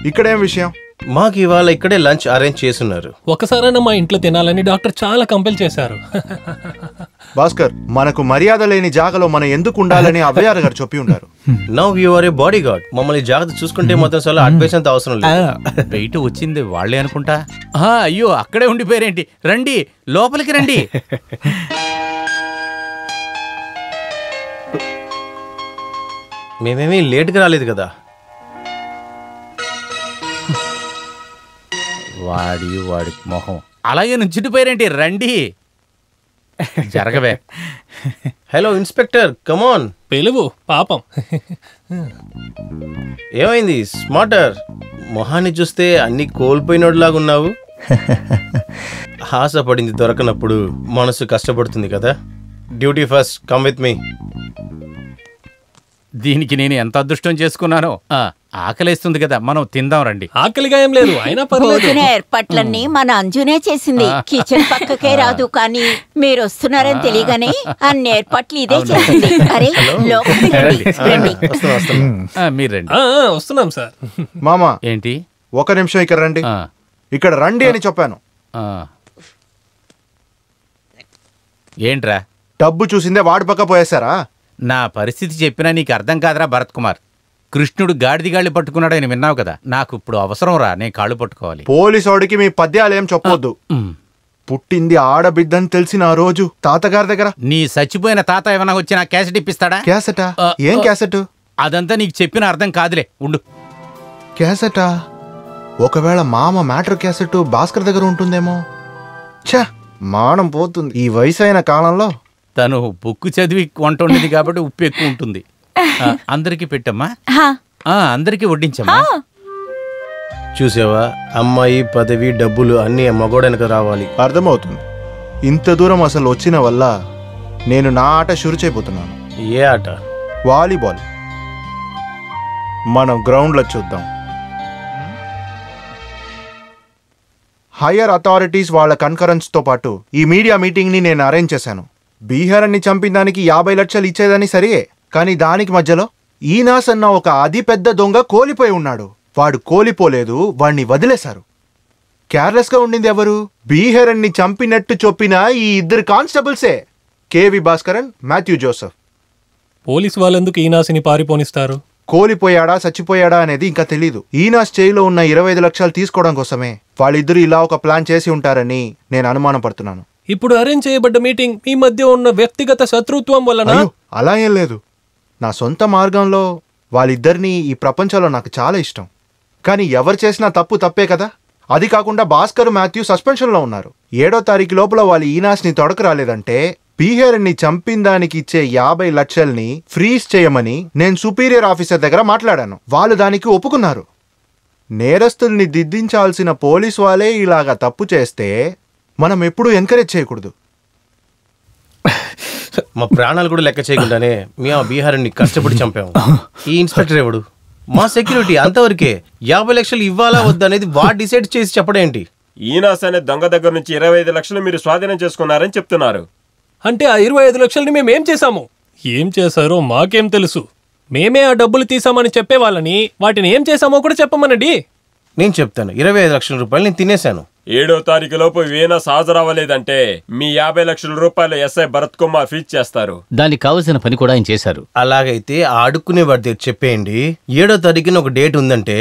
ఇక్కడేం విషయం? మాకు ఇవాళ ఇక్కడే లంచ్ అరేంజ్ చేస్తున్నారు. ఒకసారైనా మా ఇంట్లో తినాలని డాక్టర్ చాలా కంపెల్ చేశారు. భాస్కర్, మనకు మర్యాద లేని జాగలో మనం ఎందుకు ఉండాలని అవ్వయారు గారు చెప్పి ఉంటారు. Now you are a body guard. మమ్మల్ని జాగ్రత్త చూసుకుంటే మొత్తం చాలా అడ్వైస్ అంత అవసరం లేదు. బయట వచ్చింది వాళ్ళే అనుకుంటా. అయ్యో అక్కడే ఉండిపోయారేంటి? రండి లోపలికి రండి. మేమేమీ లేట్గా రాలేదు కదా. వాడి మొహం అలాగే నుంచుండిపోయారేంటి? రండి జరగవే. హలో ఇన్స్పెక్టర్, కమాన్. పిలువు పాపం. ఏమైంది స్మార్టర్? మొహాన్ని చూస్తే అన్ని కోల్పోయినోడ్లాగా ఉన్నావు. ఆశపడింది దొరకనప్పుడు మనసు కష్టపడుతుంది కదా. Duty first, come with me. దీనికి నేను ఎంత అదృష్టం చేసుకున్నానో. ఆకలేస్తుంది కదా, మనం తిందాం రండి. ఆకలిగా ఏం లేదు, అయినా భోజన ఏర్పాట్లన్నీ మన అంజునే చేసింది. కిచెన్ పక్కకే రాదు, కానీ మీరు వస్తున్నారని తెలియగానే అన్ని ఏర్పాట్లు ఇదే చేసింది. అరే మీరు రండి. వస్తున్నాం సార్. మామా ఏంటి? ఒక నిమిషం ఇక్కడ రండి. ఇక్కడ రండి అని చెప్పాను. ఏంట్రా? డబ్బు చూసిందే వాడి పక్క పోయేశారా? నా పరిస్థితి చెప్పినా నీకు అర్థం కాదురా భరత్ కుమార్. కృష్ణుడు గాడిదిగాళ్ళు పట్టుకున్నాడని విన్నావు కదా. నాకు ఇప్పుడు అవసరం రా, నేను కాళ్ళు పట్టుకోవాలి. పోలీసోడికి మీ పద్యాలు ఏం చెప్పొద్దు. పుట్టింది ఆడబిడ్డని తెలిసిన ఆ రోజు తాతగారి దగ్గర నీ చచ్చిపోయిన తాత ఏమైనా వచ్చి నా క్యాసెట్ ఇప్పిస్తాడా? క్యాసెటా? ఏం క్యాసెట్? అదంతా నీకు చెప్పిన అర్థం కాదులే, ఉండు. క్యాసెటా? ఒకవేళ మామ మ్యాటర్ క్యాసెట్ భాస్కర్ దగ్గర ఉంటుందేమో. ఛా, మానం పోతుంది ఈ వయసు అయిన కాలంలో. తను బుక్కు చదివి వంట ఉండేది కాబట్టి ఉప్పు ఎక్కువ ఉంటుంది. అందరికి పెట్టమ్మా, అందరికి వడ్డించమ్మా. చూసావా, అమ్మాయి పదవి డబ్బులు అన్ని మగోడనక రావాలి. అర్థమవుతుంది. ఇంత దూరం అసలు వచ్చిన వల్ల నేను నా ఆట షురు చేయబోతున్నాను. ఏ ఆట? వాలీబాల్. మనం గ్రౌండ్లో చూద్దాం. హయ్యర్ అథారిటీస్ వాళ్ళ కన్కరెన్స్ తో పాటు ఈ మీడియా మీటింగ్ ని నేను అరేంజ్ చేశాను. బీహార్ని చంపిన దానికి 50 లక్షలు ఇచ్చేదని సరియే, కానీ దానికి మధ్యలో ఈనాస్ అన్న ఒక అతి పెద్ద దొంగ కోలిపోయి ఉన్నాడు. వాడు కోలిపోలేదు, వాడిని వదిలేశారు. కేర్లెస్ గా ఉండింది ఎవరు? బీహార్ని చంపినట్టు చెప్పిన ఈ ఇద్దరు కానిస్టేబుల్సే, కేవి భాస్కరన్, మాథ్యూ జోసెఫ్. పోలీసు వాళ్ళెందుకు ఈనాసిని పారిపోనిస్తారు? కోలిపోయాడా చచ్చిపోయాడా అనేది ఇంకా తెలీదు. ఈనాస్ చేయిలో ఉన్న 25 లక్షలు తీసుకోవడం కోసమే వాళ్ళిద్దరూ ఇలా ఒక ప్లాన్ చేసి ఉంటారని నేను అనుమానం పడుతున్నాను. ఇప్పుడు అరేంజ్ చేయబడ్డ మీటింగ్ మీ మధ్య ఉన్న వ్యక్తిగత శత్రుత్వం వలన? అలా ఏం లేదు. నా సొంత మార్గంలో వాళ్ళిద్దరినీ ఈ ప్రపంచంలో నాకు చాలా ఇష్టం. కానీ ఎవరు చేసినా తప్పు తప్పే కదా. అది కాకుండా భాస్కర్, మాథ్యూ సస్పెన్షన్లో ఉన్నారు. 7వ తారీఖు లోపల వాళ్ళు ఈనాస్ని తొడక రాలేదంటే బీహార్ని చంపిన దానికి ఇచ్చే 50 లక్షల్ని ఫ్రీజ్ చేయమని నేను సుపీరియర్ ఆఫీసర్ దగ్గర మాట్లాడాను. వాళ్ళు దానికి ఒప్పుకున్నారు. నేరస్తుల్ని దిద్దించాల్సిన పోలీసు వాళ్ళే ఇలాగా తప్పు చేస్తే మనం ఎప్పుడూ ఎంకరేజ్ చేయకూడదు. మా ప్రాణాలు కూడా లెక్క చేయకుండానే మేము బీహార్ని కష్టపడి చంపాము. ఈ ఇన్స్పెక్టర్ ఎవడు? మా సెక్యూరిటీ అంతవరకే. 50 లక్షలు ఇవ్వాలా వద్దనేది వాడు డిసైడ్ చేసి చెప్పడేంటి? ఈనాస్ అనే దొంగ దగ్గర నుంచి 25 లక్షలు మీరు స్వాధీనం చేసుకున్నారని చెప్తున్నారు. అంటే ఆ 25 లక్షలని మేమేం చేశాము? ఏం చేశారో మాకేం తెలుసు? మేమే ఆ డబ్బులు తీసామని చెప్పేవాళ్ళని వాటిని ఏం చేశామో కూడా చెప్పమనండి. నేను చెప్తాను. 25 లక్షల రూపాయలు నేను తినేశాను. 7వ తారీఖు లోపు వీనాస్ హాజరవ్వలేదంటే మీ 50 లక్షల రూపాయలు ఎస్ఐ భరత్ కుమార్ ఫీజ్ చేస్తారు. దానికి కావలసిన పని కూడా ఆయన చేశారు. అలాగైతే అడుక్కునేవాడి దగ్గర చెప్పేయండి. 7వ తారీఖున ఒక డేట్ ఉందంటే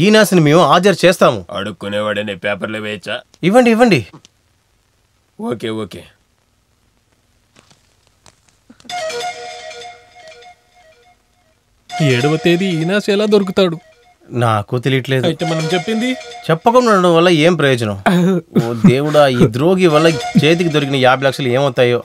ఈనాస్ని మేము హాజరు చేస్తాము. అడుక్కునేవాడని పేపర్లు వేయచ్చా? ఇవ్వండి ఇవ్వండి. Okay okay. 7వ తేదీ ఈనాస్ ఎలా దొరుకుతాడు? నాకు తెలియట్లేదు. అయితే మనం చెప్పింది చెప్పకుండా ఉండడం వల్ల ఏం ప్రయోజనం? ఓ దేవుడా, ఈ ద్రోగి వల్ల చేతికి దొరికిన 50 లక్షలు ఏమవుతాయో.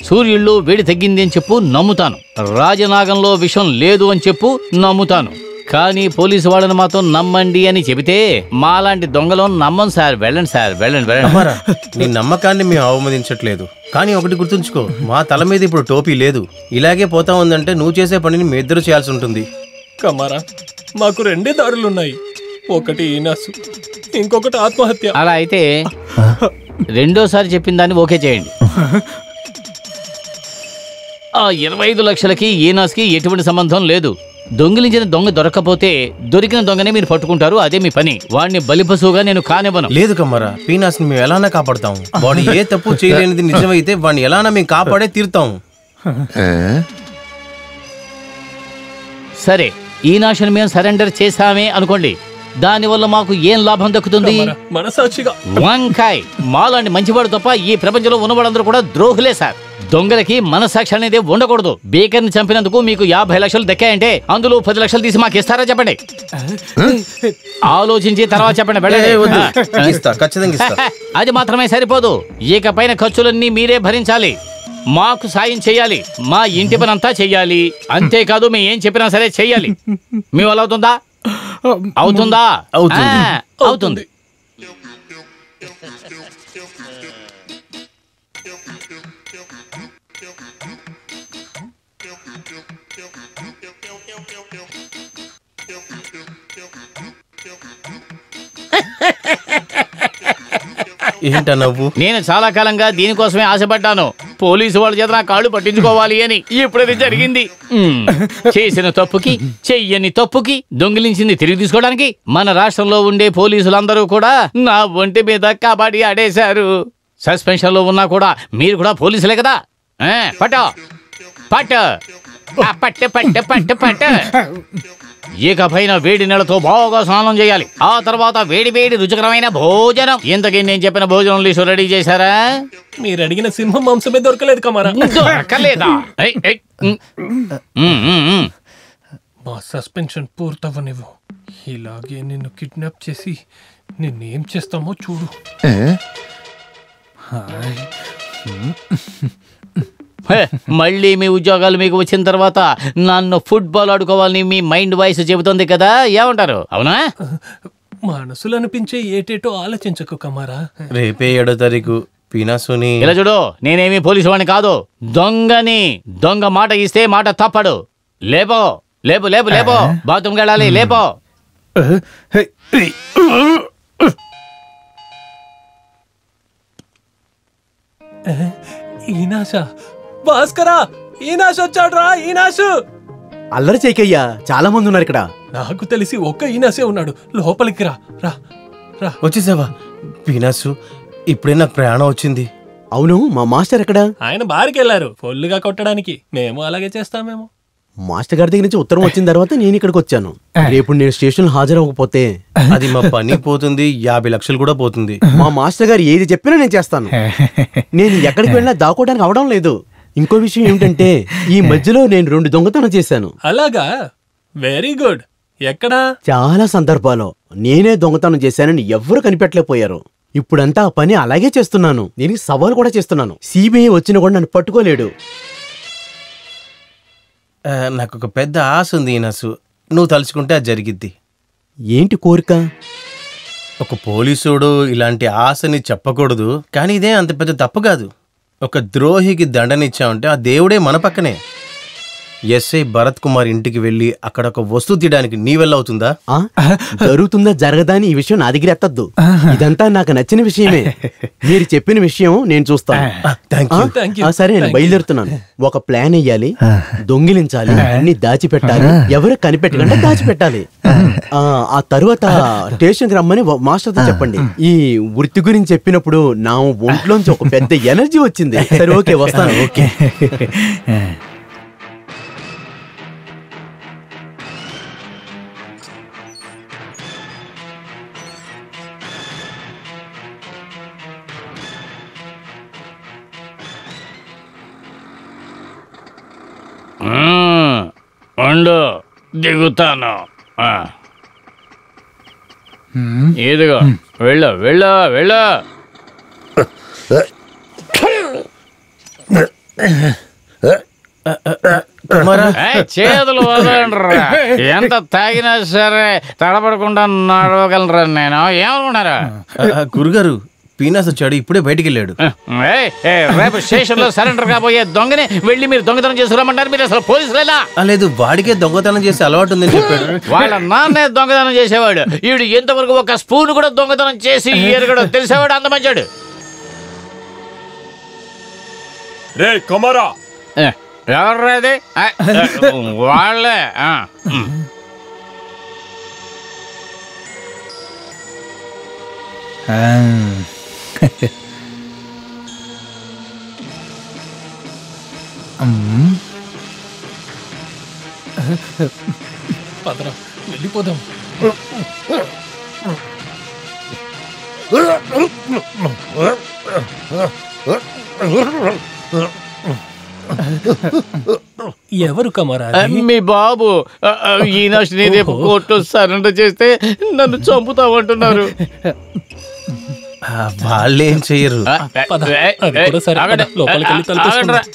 సూర్యుల్లో వేడి తగ్గింది అని చెప్పు, నమ్ముతాను. రాజనాగంలో విషం లేదు అని చెప్పు, నమ్ముతాను. కానీ పోలీసు వాళ్ళని మాత్రం నమ్మండి అని చెబితే మాలాంటి దొంగలను నమ్మం సార్. వెళ్ళండి సార్, వెళ్ళండి వెళ్ళండి. నీ నమ్మకాన్ని మేము అవమదించట్లేదు, కానీ ఒకటి గుర్తుంచుకో, మా తల మీద ఇప్పుడు టోపీ లేదు. ఇలాగే పోతా ఉందంటే నువ్వు చేసే పనిని మీ ఇద్దరు చేయాల్సి ఉంటుంది. కమారా, మాకు 2 దారులున్నాయి. ఒకటి ఈనాస్, ఇంకొకటి ఆత్మహత్య. అలా అయితే రెండోసారి చెప్పిన దాన్ని ఓకే చేయండి. ఆ 25 లక్షలకి ఈనాస్కి ఎటువంటి సంబంధం లేదు. దొంగిలించిన దొంగ దొరక్కపోతే దొరికిన దొంగనే మీరు పట్టుకుంటారు, అదే మీ పని. వాడిని బలిపశువుగా నేను కానివ్వను. లేదు కమ్మరా, పీనాస్ ని మేము ఎలానా కాపాడుతాం. వాడు ఏ తప్పు చేయలేనిది నిజమైతే వాడిని ఎలానా మేము కాపాడే తీరుతాం. సరే, ఈ నాశనం మేము సరెండర్ చేశామే అనుకోండి, దానివల్ల మాకు ఏం లాభం దక్కుతుంది? మనసాక్షిగా వంకాయ్, మాలాంటి మంచివాడు తప్ప ఈ ప్రపంచంలో ఉన్నవాళ్ళందరూ కూడా ద్రోహులే సార్. దొంగలకి మనసాక్షి అనేది ఉండకూడదు. బేకర్ని చంపినందుకు మీకు 50 లక్షలు దక్కాయంటే అందులో 10 లక్షలు తీసి మాకు ఇస్తారా చెప్పండి. ఆలోచించి తర్వాత చెప్పండి. ఖచ్చితంగా ఇస్తా. అది మాత్రమే సరిపోదు, ఇకపైన ఖర్చులన్నీ మీరే భరించాలి. మాకు సాయం చెయ్యాలి, మా ఇంటి పని అంతా చెయ్యాలి. అంతేకాదు మేము ఏం చెప్పినా సరే చెయ్యాలి. మీ వల్ల అవుతుందా? అవుతుందా? అవుతుంది. ఏంటా నవ్వు? నేను చాలా కాలంగా దీనికోసమే ఆశపడ్డాను. పోలీసు వాళ్ళ చేత నా కాళ్ళు పట్టించుకోవాలి అని. ఇప్పుడది జరిగింది. చేసిన తప్పుకి, చెయ్యని తప్పుకి, దొంగిలించింది తిరిగి తీసుకోవడానికి మన రాష్ట్రంలో ఉండే పోలీసులందరూ కూడా నా ఒంటి మీద కబడ్డీ ఆడేశారు. సస్పెన్షన్ లో ఉన్నా కూడా మీరు కూడా పోలీసులే కదా. పట్టు పట్టు పట్టు పట్టు పట్టు పట్టు. ఇకపైన వేడి నెలతో బాగా స్నానం చేయాలి. ఆ తర్వాత వేడి వేడి రుచికరమైన భోజనం. ఇంతకీ నేను చెప్పిన భోజనం లిస్టు రెడీ చేశారా? మీరు అడిగిన సింహం మాంసమే దొరకలేదు కమారా. దొరకలేదా? మా సస్పెన్షన్ పూర్తవనివ్వు. ఇలాగే నిన్ను కిడ్నాప్ చేసి నిన్నేం చేస్తామో చూడు. మళ్ళీ మీ ఉద్యోగాలు మీకు వచ్చిన తర్వాత నన్ను ఫుట్బాల్ ఆడుకోవాలని మీ మైండ్ వాయిస్ చెబుతుంది కదా, ఏమంటారు? అవునా? మనసులు అనిపించే ఏటేటో ఆలోచించకు కమారా. రేపే 7వ తారీఖు పీనాసుని. ఇలా చూడు, నేనేమి పోలీసు వాడిని కాదు, దొంగని. దొంగ మాట ఇస్తే మాట తప్పడు. లేపో లేపు లేపు లేపో, బాత్రూమ్కి వెళ్ళాలి, లేపో. ఈనాశ, భాస్కరా, ఈనాశ్ వచ్చాడ్రా. ఈనాశ్, అల్లరి చేయకయ్యా, చాలా మంది ఉన్నారు ఇక్కడ. నాకు తెలిసి ఒక్క ఈనాశే ఉన్నాడు. లోపలికి రా రా రా. వచ్చేసావా? పీనాసు, ఇప్పుడే నాకు ప్రయాణం వచ్చింది. అవును, మా మాస్టర్ ఎక్కడ? ఆయన బారికి వెళ్ళారు ఫుల్గా కొట్టడానికి. మేము అలాగే చేస్తామేమో. మాస్టర్ గారి దగ్గర నుంచి ఉత్తరం వచ్చిన తర్వాత నేను ఇక్కడికి వచ్చాను. రేపు నేను స్టేషన్ హాజరవ్వకపోతే అది మా పని పోతుంది, 50 లక్షలు కూడా పోతుంది. మా మాస్టర్ గారు ఏది చెప్పినా నేను చేస్తాను. నేను ఎక్కడికి వెళ్ళినా దాక్కోవడానికి అవడం లేదు. ఇంకో విషయం ఏమిటంటే, ఈ మధ్యలో నేను 2 దొంగతనం చేశాను. అలాగా? Very good. ఎక్కడా? చాలా సందర్భాల్లో నేనే దొంగతనం చేశానని ఎవ్వరూ కనిపెట్టలేకపోయారు. ఇప్పుడంతా ఆ పని అలాగే చేస్తున్నాను. దీనికి సవాల్ కూడా చేస్తున్నాను. సిబిఐ వచ్చినా కూడా నన్ను పట్టుకోలేడు. నాకు ఒక పెద్ద ఆశ ఉంది ఈనాసు. నువ్వు తలుచుకుంటే అది జరిగిద్ది. ఏంటి కోరిక? ఒక పోలీసుడు ఇలాంటి ఆశని చెప్పకూడదు, కానీ ఇదే అంత పెద్ద తప్పు కాదు. ఒక ద్రోహికి దండనిచ్చామంటే ఆ దేవుడే మన పక్కనే. ఎస్ఐ భరత్ కుమార్ ఇంటికి వెళ్ళి అక్కడ ఒక వస్తువు తీయడానికి నీ వెళ్ళవుతుందా? జరుగుతుందా జరగదా అని ఈ విషయం నా దగ్గర ఎత్తద్దు. ఇదంతా నాకు నచ్చిన విషయమే. మీరు చెప్పిన విషయం నేను చూస్తాను. సరే, నేను బయలుదేరుతున్నాను. ఒక ప్లాన్ వెయ్యాలి, దొంగిలించాలి, అన్ని దాచిపెట్టాలి, ఎవరు కనిపెట్టకుండా దాచిపెట్టాలి. ఆ తరువాత స్టేషన్కి రమ్మని మాస్టర్తో చెప్పండి. ఈ వృత్తి గురించి చెప్పినప్పుడు నా ఒంట్లోంచి ఒక పెద్ద ఎనర్జీ వచ్చింది. సరే, ఓకే, వస్తాను. ఓకే. ఉండు, దిగుతాను. ఏదిగో, వెళ్ళు వెళ్ళు వెళ్ళు. చేతులు వదలండ్రా. ఎంత తాగినా సరే తడపడకుండా నడవగలరా? నేను ఏమనుకున్నారా? గురుగారు, పీనాస్ వచ్చాడు, ఇప్పుడే బయటికి వెళ్ళాడు. రేపు స్టేషన్ లో సరెండర్ కాబోయే దొంగని వెళ్ళి మీరు దొంగతనం చేసుకురమ్మంటారు. మీరు అసలు పోలీసులేనా? లేదు, వాడికే దొంగతనం చేసే అలవాటు ఉందని చెప్పాడు. వాళ్ళ నాన్నే దొంగతనం చేసేవాడు. వీడు ఎంతవరకు ఒక స్పూన్ కూడా దొంగతనం చేసి ఎరగడం తెలిసేవాడు. అంత మంచాడు. రే కుమారా, ఎవర్రాది వాళ్ళే పదరా వెళ్ళిపోదాం. ఎవరు కమరా? మీ బాబు ఈయన శ్రీదేవి కోర్టు సరెండర్ చేస్తే నన్ను చంపుతామంటున్నారు. వాళ్ళేం చెయ్యరు. లోపలికి వెళ్ళి తలుపేసుకుందాం.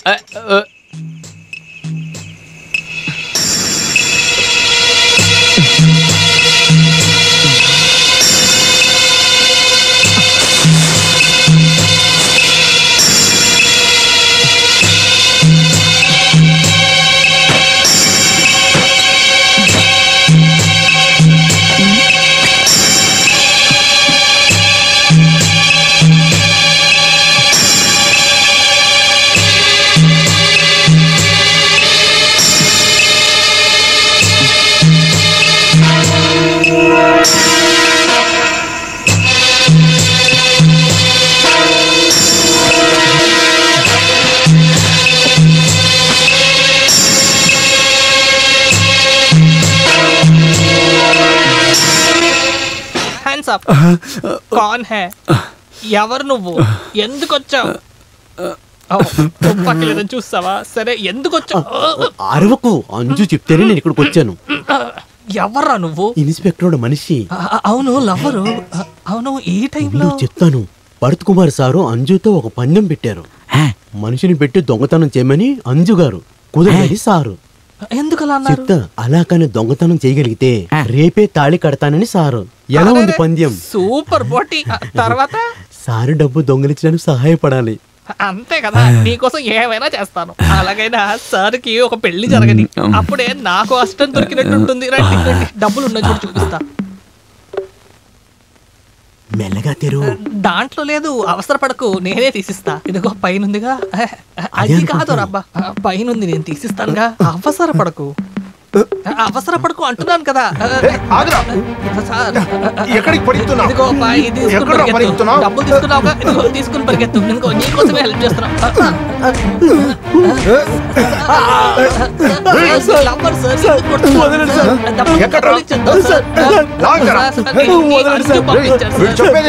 కౌన్ హై? ఎవరు నువ్వు? ఎందుకు వచ్చావు? పక్కలేదని చూస్తావా? సరే ఎందుకు వచ్చావు? అరవకు, అంజు చెప్తేనే నేను ఇక్కడికి వచ్చాను. ఎవర్రా నువ్వు? ఇన్స్పెక్టర్ మనిషి. అవును లవ్వరు. అవును ఈ టైంలో చెప్తాను. భరత్ కుమార్ సారు అంజుతో ఒక పందెం పెట్టారు. మనిషిని పెట్టి దొంగతనం చేయమని అంజు గారు, కుదరదని సారు. ఎందుకలా చెప్తా. అలా కానీ దొంగతనం చేయగలిగితే రేపే తాళి కడతానని సారు. ఎలా ఉంది పందెం? సూపర్ పోటీ. తర్వాత సారు డబ్బు దొంగలించడానికి సహాయపడాలి. అంతే కదా, నీకోసం ఏమైనా చేస్తాను. అలాగైనా సార్కి ఒక పెళ్లి జరగని, అప్పుడే నాకు అసిస్టెంట్ దొరికినట్టు ఉంటుంది. రండి రండి, డబ్బులు ఉన్న చోటు చూపిస్తా. మెల్లగా తెరువు. దాంట్లో లేదు, అవసరపడకు, నేనే తీసిస్తా. ఇదిగో పైనుందిగా. అది కాదు రబ్బా, పైనుంది, నేను తీసిస్తానుగా. అవసరపడకు అవసరపడకు అంటున్నాను కదా. ఇదిగో పై డబ్బులు తీసుకున్నావుగా, ఇదిగో తీసుకుని పరిగెత్తు. ఇంకో నీకోసమే హెల్ప్ చేస్తున్నా. చెప్పేది